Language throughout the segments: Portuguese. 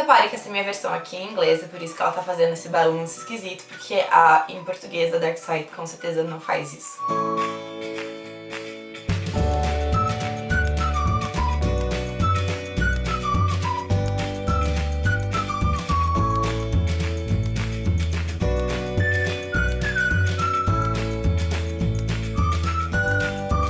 repare que essa é a minha versão aqui em inglês, é por isso que ela tá fazendo esse balanço esquisito, porque a em português da Dark Side com certeza não faz isso.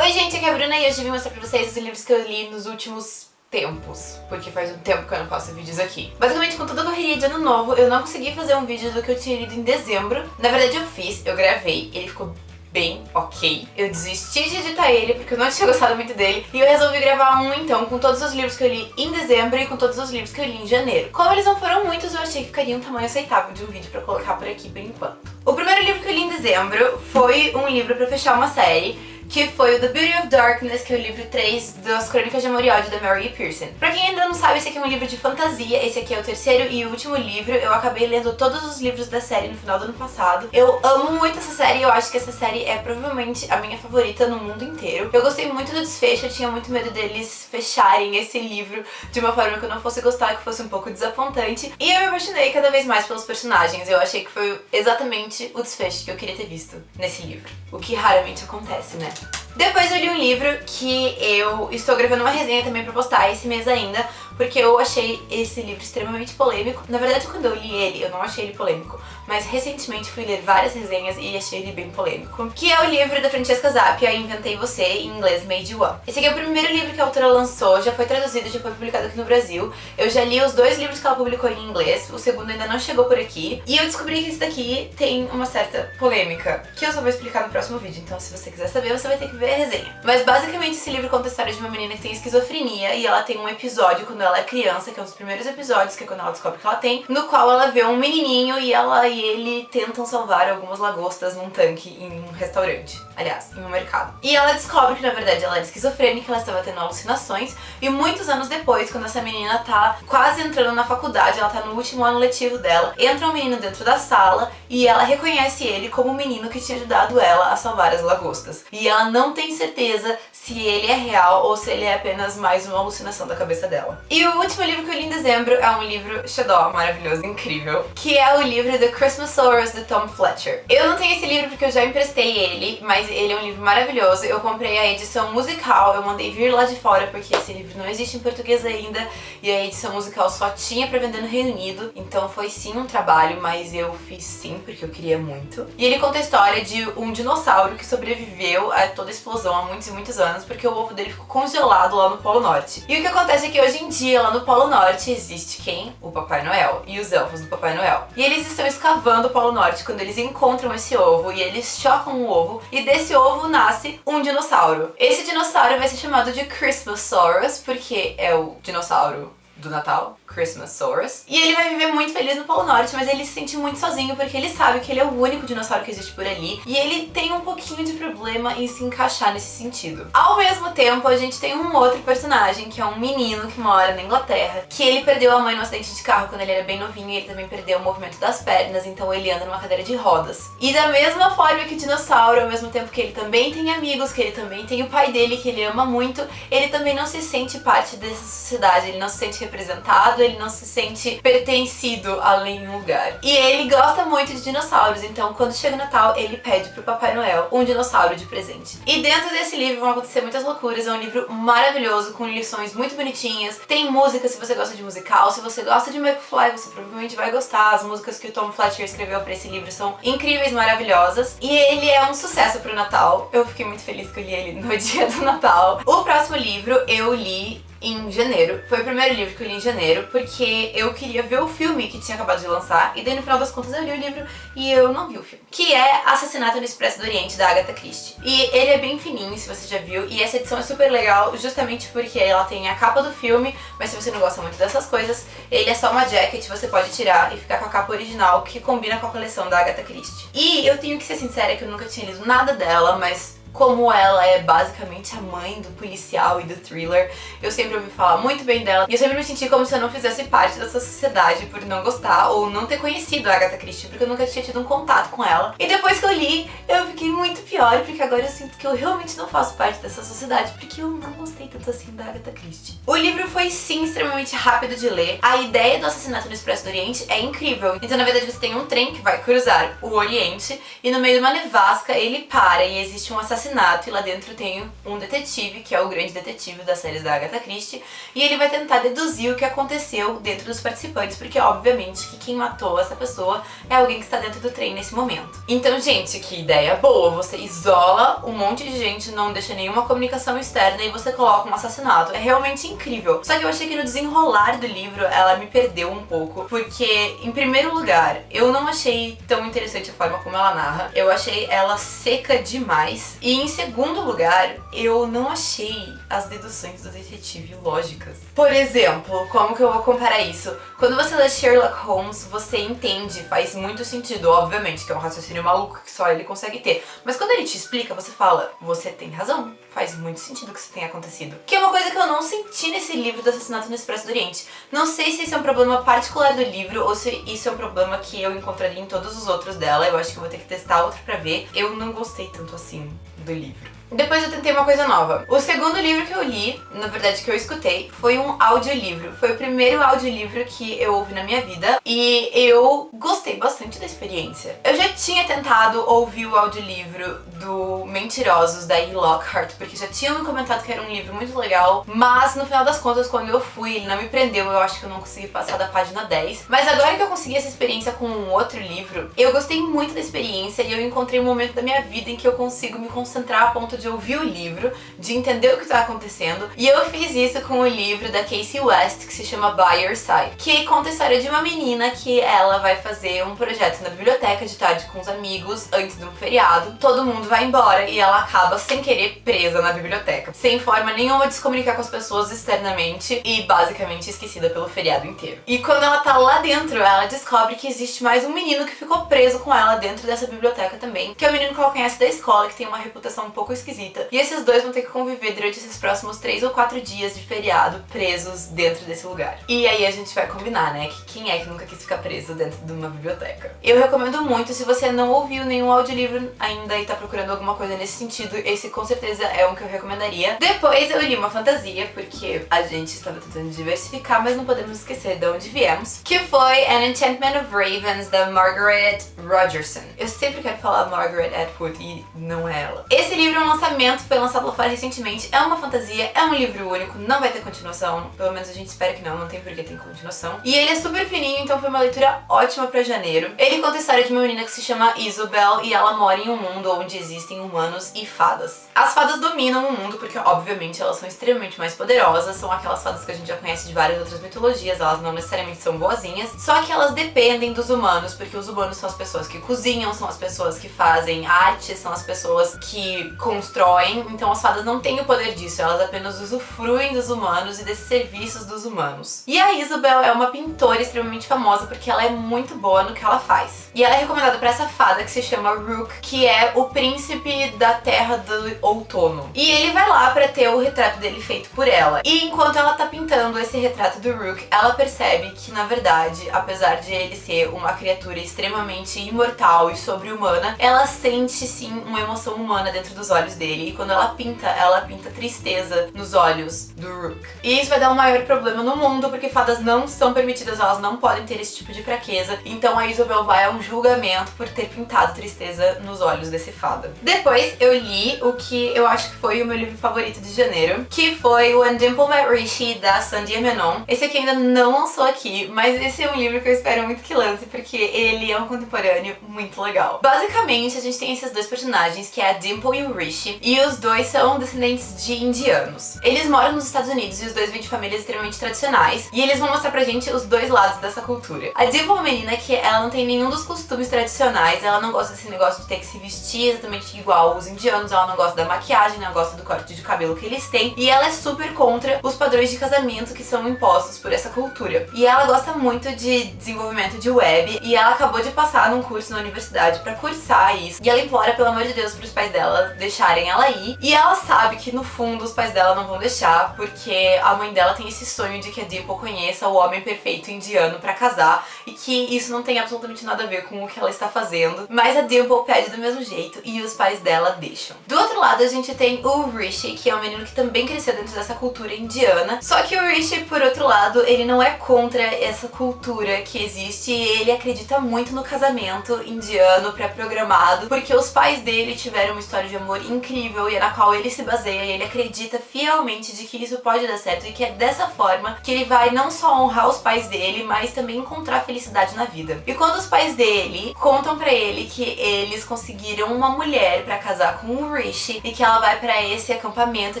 Oi gente, aqui é a Bruna e hoje eu vim mostrar pra vocês os livros que eu li nos últimos tempos, porque faz um tempo que eu não faço vídeos aqui. Basicamente, com toda a correria de ano novo, eu não consegui fazer um vídeo do que eu tinha lido em dezembro. Na verdade eu fiz, eu gravei, ele ficou bem ok. Eu desisti de editar ele porque eu não tinha gostado muito dele e eu resolvi gravar um então com todos os livros que eu li em dezembro e com todos os livros que eu li em janeiro. Como eles não foram muitos, eu achei que ficaria um tamanho aceitável de um vídeo pra colocar por aqui por enquanto. O primeiro livro que eu li em dezembro foi um livro pra fechar uma série, que foi o The Beauty of Darkness, que é o livro 3 das Crônicas de Amor e Ódio da Mary E. Pearson. Pra quem ainda não sabe, esse aqui é um livro de fantasia, esse aqui é o terceiro e último livro. Eu acabei lendo todos os livros da série no final do ano passado. Eu amo muito essa série e eu acho que essa série é provavelmente a minha favorita no mundo inteiro. Eu gostei muito do desfecho, eu tinha muito medo deles fecharem esse livro de uma forma que eu não fosse gostar, que fosse um pouco desapontante. E eu me apaixonei cada vez mais pelos personagens. Eu achei que foi exatamente o desfecho que eu queria ter visto nesse livro. O que raramente acontece, né? Depois eu li um livro que eu estou gravando uma resenha também pra postar esse mês ainda, porque eu achei esse livro extremamente polêmico. Na verdade, quando eu li ele, eu não achei ele polêmico, mas recentemente fui ler várias resenhas e achei ele bem polêmico. Que é o livro da Francesca Zappia, Inventei Você, em inglês Made You Up. Esse aqui é o primeiro livro que a autora lançou, já foi traduzido, já foi publicado aqui no Brasil. Eu já li os dois livros que ela publicou em inglês, o segundo ainda não chegou por aqui. E eu descobri que esse daqui tem uma certa polêmica, que eu só vou explicar no próximo vídeo, então se você quiser saber, você vai ter que ver a resenha. Mas basicamente esse livro conta a história de uma menina que tem esquizofrenia e ela tem um episódio quando ela é criança, que é um dos primeiros episódios, que é quando ela descobre que ela tem, no qual ela vê um menininho e ela e ele tentam salvar algumas lagostas num tanque em um restaurante. Aliás, em um mercado. E ela descobre que na verdade ela era esquizofrênica, ela estava tendo alucinações e muitos anos depois, quando essa menina tá quase entrando na faculdade, ela tá no último ano letivo dela, entra um menino dentro da sala e ela reconhece ele como o menino que tinha ajudado ela a salvar as lagostas. E ela não tem certeza se ele é real ou se ele é apenas mais uma alucinação da cabeça dela. E o último livro que eu li em dezembro é um livro xodó, maravilhoso, incrível, que é o livro The Christmas Sorrows, de Tom Fletcher. Eu não tenho esse livro porque eu já emprestei ele, mas ele é um livro maravilhoso. Eu comprei a edição musical, eu mandei vir lá de fora porque esse livro não existe em português ainda e a edição musical só tinha pra vender no Reino Unido, então foi sim um trabalho, mas eu fiz sim porque eu queria muito. E ele conta a história de um dinossauro que sobreviveu a toda a explosão há muitos e muitos anos porque o ovo dele ficou congelado lá no Polo Norte. E o que acontece é que hoje em dia lá no Polo Norte existe quem? O Papai Noel e os elfos do Papai Noel. E eles estão escavando o Polo Norte quando eles encontram esse ovo e eles chocam o ovo e desse ovo nasce um dinossauro. Esse dinossauro vai ser chamado de Christmasaurus porque é o dinossauro do Natal, Christmasaurus. E ele vai viver muito feliz no Polo Norte, mas ele se sente muito sozinho porque ele sabe que ele é o único dinossauro que existe por ali e ele tem um pouquinho de problema em se encaixar nesse sentido. Ao mesmo tempo, a gente tem um outro personagem, que é um menino que mora na Inglaterra, que ele perdeu a mãe no acidente de carro quando ele era bem novinho e ele também perdeu o movimento das pernas, então ele anda numa cadeira de rodas. E da mesma forma que o dinossauro, ao mesmo tempo que ele também tem amigos, que ele também tem o pai dele, que ele ama muito, ele também não se sente parte dessa sociedade, ele não se sente representado, ele não se sente pertencido a nenhum lugar. E ele gosta muito de dinossauros, então quando chega o Natal, ele pede pro Papai Noel um dinossauro de presente. E dentro desse livro vão acontecer muitas loucuras, é um livro maravilhoso, com lições muito bonitinhas, tem música se você gosta de musical, se você gosta de McFly, você provavelmente vai gostar, as músicas que o Tom Fletcher escreveu pra esse livro são incríveis, maravilhosas, e ele é um sucesso pro Natal. Eu fiquei muito feliz que eu li ele no dia do Natal. O próximo livro eu li em janeiro. Foi o primeiro livro que eu li em janeiro, porque eu queria ver o filme que tinha acabado de lançar, e daí no final das contas eu li o livro e eu não vi o filme. Que é Assassinato no Expresso do Oriente, da Agatha Christie. E ele é bem fininho, se você já viu, e essa edição é super legal, justamente porque ela tem a capa do filme, mas se você não gosta muito dessas coisas, ele é só uma jacket, você pode tirar e ficar com a capa original, que combina com a coleção da Agatha Christie. E eu tenho que ser sincera que eu nunca tinha lido nada dela, mas como ela é basicamente a mãe do policial e do thriller. Eu sempre ouvi falar muito bem dela e eu sempre me senti como se eu não fizesse parte dessa sociedade por não gostar ou não ter conhecido a Agatha Christie, porque eu nunca tinha tido um contato com ela. E depois que eu li, eu fiquei muito pior, porque agora eu sinto que eu realmente não faço parte dessa sociedade, porque eu não gostei tanto assim da Agatha Christie. O livro foi sim extremamente rápido de ler. A ideia do Assassinato no Expresso do Oriente é incrível. Então na verdade você tem um trem que vai cruzar o Oriente e no meio de uma nevasca ele para e existe um assassinato e lá dentro tem um detetive, que é o grande detetive das séries da Agatha Christie, e ele vai tentar deduzir o que aconteceu dentro dos participantes, porque obviamente que quem matou essa pessoa é alguém que está dentro do trem nesse momento. Então, gente, que ideia boa! Você isola um monte de gente, não deixa nenhuma comunicação externa e você coloca um assassinato. É realmente incrível. Só que eu achei que no desenrolar do livro ela me perdeu um pouco, porque, em primeiro lugar, eu não achei tão interessante a forma como ela narra. Eu achei ela seca demais. E, em segundo lugar, eu não achei as deduções do detetive lógicas. Por exemplo, como que eu vou comparar isso? Quando você lê Sherlock Holmes, você entende, faz muito sentido, obviamente, que é um raciocínio maluco que só ele consegue ter. Mas quando ele te explica, você fala, você tem razão, faz muito sentido que isso tenha acontecido. Que é uma coisa que eu não senti nesse livro do Assassinato no Expresso do Oriente. Não sei se esse é um problema particular do livro ou se isso é um problema que eu encontraria em todos os outros dela. Eu acho que eu vou ter que testar outro pra ver. Eu não gostei tanto assim do livro. Depois eu tentei uma coisa nova. O segundo livro que eu li, na verdade que eu escutei, foi um audiolivro. Foi o primeiro audiolivro que eu ouvi na minha vida e eu gostei bastante da experiência. Eu já tinha tentado ouvir o audiolivro do Mentirosos, da E. Lockhart, porque já tinham me comentado que era um livro muito legal, mas no final das contas, quando eu fui, ele não me prendeu, eu acho que eu não consegui passar da página 10. Mas agora que eu consegui essa experiência com um outro livro, eu gostei muito da experiência e eu encontrei um momento da minha vida em que eu consigo me concentrar a ponto de ouvir o livro, de entender o que está acontecendo. E eu fiz isso com o livro da Casey West, que se chama By Your Side, que conta a história de uma menina que ela vai fazer um projeto na biblioteca de tarde com os amigos antes de um feriado. Todo mundo vai embora e ela acaba sem querer presa na biblioteca, sem forma nenhuma de se comunicar com as pessoas externamente e basicamente esquecida pelo feriado inteiro. E quando ela tá lá dentro, ela descobre que existe mais um menino que ficou preso com ela dentro dessa biblioteca também, que é o menino que ela conhece da escola, que tem uma reputação um pouco esquisita. E esses dois vão ter que conviver durante esses próximos 3 ou 4 dias de feriado presos dentro desse lugar. E aí a gente vai combinar, né, que quem é que nunca quis ficar preso dentro de uma biblioteca? Eu recomendo muito, se você não ouviu nenhum audiolivro ainda e tá procurando alguma coisa nesse sentido, esse com certeza é um que eu recomendaria. Depois eu li uma fantasia, porque a gente estava tentando diversificar, mas não podemos esquecer de onde viemos, que foi An Enchantment of Ravens, da Margaret Rogerson. Eu sempre quero falar Margaret Atwood e não é ela. Esse livro é um lançamento, foi lançado lá fora recentemente, é uma fantasia, é um livro único, não vai ter continuação, pelo menos a gente espera que não tem porque tem continuação. E ele é super fininho, então foi uma leitura ótima pra janeiro. Ele conta a história de uma menina que se chama Isobel e ela mora em um mundo onde existem humanos e fadas. As fadas dominam o mundo porque, obviamente, elas são extremamente mais poderosas, são aquelas fadas que a gente já conhece de várias outras mitologias, elas não necessariamente são boazinhas, só que elas dependem dos humanos, porque os humanos são as pessoas que cozinham, são as pessoas que fazem arte, são as pessoas que constroem, então as fadas não têm o poder disso, elas apenas usufruem dos humanos e desses serviços dos humanos. E a Isobel é uma pintora extremamente famosa porque ela é muito boa no que ela faz. E ela é recomendada pra essa fada que se chama Rook, que é o príncipe da terra do outono. E ele vai lá pra ter o retrato dele feito por ela. E enquanto ela tá pintando esse retrato do Rook, ela percebe que, na verdade, apesar de ele ser uma criatura extremamente imortal e sobre-humana, ela sente sim uma emoção humana dentro dos olhos dele. E quando ela pinta tristeza nos olhos do Rook. E isso vai dar um maior problema no mundo, porque fadas não são permitidas, elas não podem ter esse tipo de fraqueza. Então a Isobel vai a um julgamento por ter pintado tristeza nos olhos desse fada. Depois eu li o que eu acho que foi o meu livro favorito de janeiro, que foi When Dimple Met Rishi, da Sandia Menon. Esse aqui ainda não lançou aqui, mas esse é um livro que eu espero muito que lance, porque ele é um contemporâneo muito legal. Basicamente, a gente tem esses dois personagens, que é a Dimple e o Rishi, e os dois são descendentes de indianos. Eles moram nos Estados Unidos e os dois vêm de famílias extremamente tradicionais, e eles vão mostrar pra gente os dois lados dessa cultura. A Dimple é uma menina que ela não tem nenhum dos costumes tradicionais, ela não gosta desse negócio de ter que se vestir exatamente igual os indianos, ela não gosta da maquiagem, não gosta do corte de cabelo que eles têm, e ela é super contra os padrões de casamento que são impostos por essa cultura. E ela gosta muito de desenvolvimento de web, e ela acabou de passar num curso na universidade pra cursar isso, e ela implora, pelo amor de Deus, pros pais dela deixarem ela ir, e ela sabe que no fundo os pais dela não vão deixar, porque a mãe dela tem esse sonho de que a Dimple conheça o homem perfeito indiano pra casar, e que isso não tem absolutamente nada a ver com o que ela está fazendo, mas a Dimple pede do mesmo jeito e os pais dela deixam. Do outro lado a gente tem o Rishi, que é um menino que também cresceu dentro dessa cultura indiana, só que o Rishi, por outro lado, ele não é contra essa cultura que existe, e ele acredita muito no casamento indiano pré-programado, porque os pais dele tiveram uma história de amor incrível e é na qual ele se baseia, e ele acredita fielmente de que isso pode dar certo e que é dessa forma que ele vai não só honrar os pais dele, mas também encontrar felicidade na vida. E quando os pais dele contam pra ele que eles conseguiram uma mulher pra casar com o Rishi e que ela vai pra esse acampamento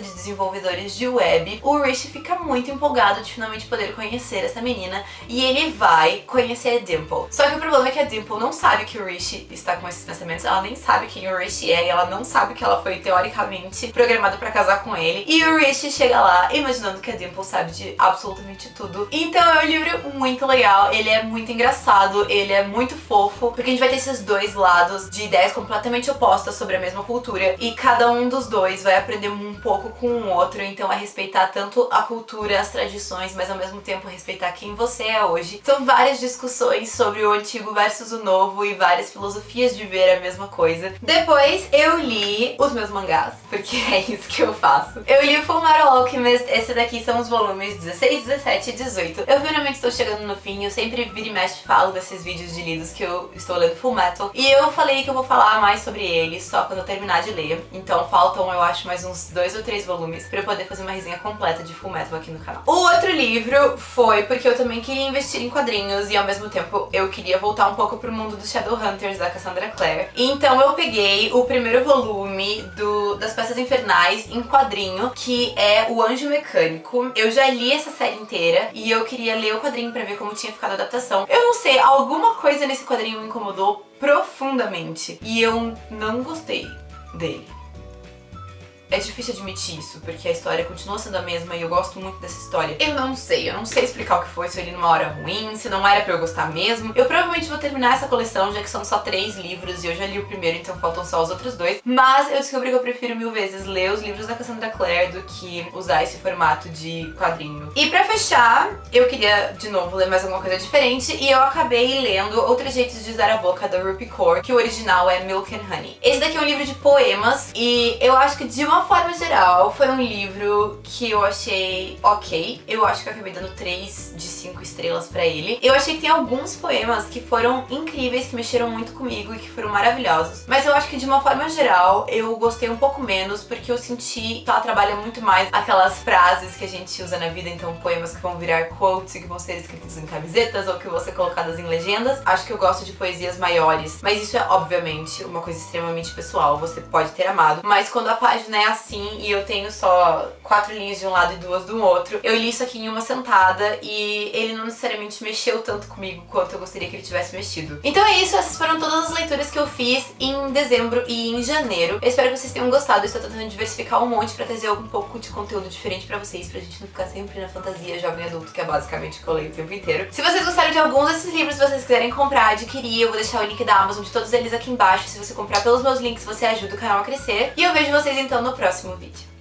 de desenvolvedores de web, o Rishi fica muito empolgado de finalmente poder conhecer essa menina, e ele vai conhecer a Dimple. Só que o problema é que a Dimple não sabe que o Rishi está com esses pensamentos, ela nem sabe quem o Rishi é, e ela não sabe que ela foi teoricamente programada pra casar com ele, e o Rishi chega lá imaginando que a Dimple sabe de absolutamente tudo. Então é um livro muito legal, ele é muito engraçado, ele é muito fofo, porque a gente vai ter esses dois lados de ideias completamente opostas sobre a mesma cultura, e cada um dos dois vai aprender um pouco com o outro, então é respeitar tanto a cultura, as tradições, mas ao mesmo tempo respeitar quem você é hoje. São várias discussões sobre o antigo versus o novo e várias filosofias de ver a mesma coisa. Depois eu li os meus mangás, porque é isso que eu faço. Eu li o Fullmetal Alchemist, esse daqui são os volumes 16, 17 e 18. Eu finalmente estou chegando no fim, eu sempre vira e mexe falo desses vídeos de lidos que eu estou lendo Fullmetal, e eu falei que eu vou falar mais sobre eles só quando eu terminar de ler, então faltam eu acho mais uns 2 ou 3 volumes pra eu poder fazer uma resenha completa de Fullmetal aqui no canal. O outro livro foi porque eu também queria investir em quadrinhos e ao mesmo tempo eu queria voltar um pouco pro mundo dos Shadowhunters da Cassandra Clare, então eu peguei o primeiro volume das Peças Infernais em quadrinho, que é O Anjo Mecânico. Eu já li essa série inteira e eu queria ler o quadrinho pra ver como tinha ficado a adaptação. Eu não sei, alguma coisa nesse quadrinho me incomodou profundamente e eu não gostei dele. É difícil admitir isso, porque a história continua sendo a mesma e eu gosto muito dessa história. Eu não sei explicar o que foi, se eu li numa hora ruim, se não era pra eu gostar mesmo. Eu provavelmente vou terminar essa coleção, já que são só 3 livros e eu já li o primeiro, então faltam só os outros 2. Mas eu descobri que eu prefiro 1000 vezes ler os livros da Cassandra Clare do que usar esse formato de quadrinho. E pra fechar, eu queria de novo ler mais alguma coisa diferente e eu acabei lendo Outros Jeitos de Usar a Boca, da Rupi Kaur, que o original é Milk and Honey. Esse daqui é um livro de poemas e eu acho que de uma forma geral foi um livro que eu achei ok. Eu acho que eu acabei dando 3 de 5 estrelas pra ele. Eu achei que tem alguns poemas que foram incríveis, que mexeram muito comigo e que foram maravilhosos. Mas eu acho que de uma forma geral eu gostei um pouco menos, porque eu senti que ela trabalha muito mais aquelas frases que a gente usa na vida, então poemas que vão virar quotes e que vão ser escritos em camisetas ou que vão ser colocadas em legendas. Acho que eu gosto de poesias maiores, mas isso é obviamente uma coisa extremamente pessoal, você pode ter amado, mas quando a página é assim e eu tenho só 4 linhas de um lado e 2 do outro, eu li isso aqui em uma sentada e ele não necessariamente mexeu tanto comigo quanto eu gostaria que ele tivesse mexido. Então é isso, essas foram todas as leituras que eu fiz em dezembro e em janeiro. Eu espero que vocês tenham gostado, eu estou tentando diversificar um monte pra trazer um pouco de conteúdo diferente pra vocês, pra gente não ficar sempre na fantasia jovem adulto, que é basicamente o que eu leio o tempo inteiro. Se vocês gostaram de alguns desses livros, se vocês quiserem comprar, adquirir, eu vou deixar o link da Amazon de todos eles aqui embaixo. Se você comprar pelos meus links, você ajuda o canal a crescer. E eu vejo vocês então no próximo vídeo.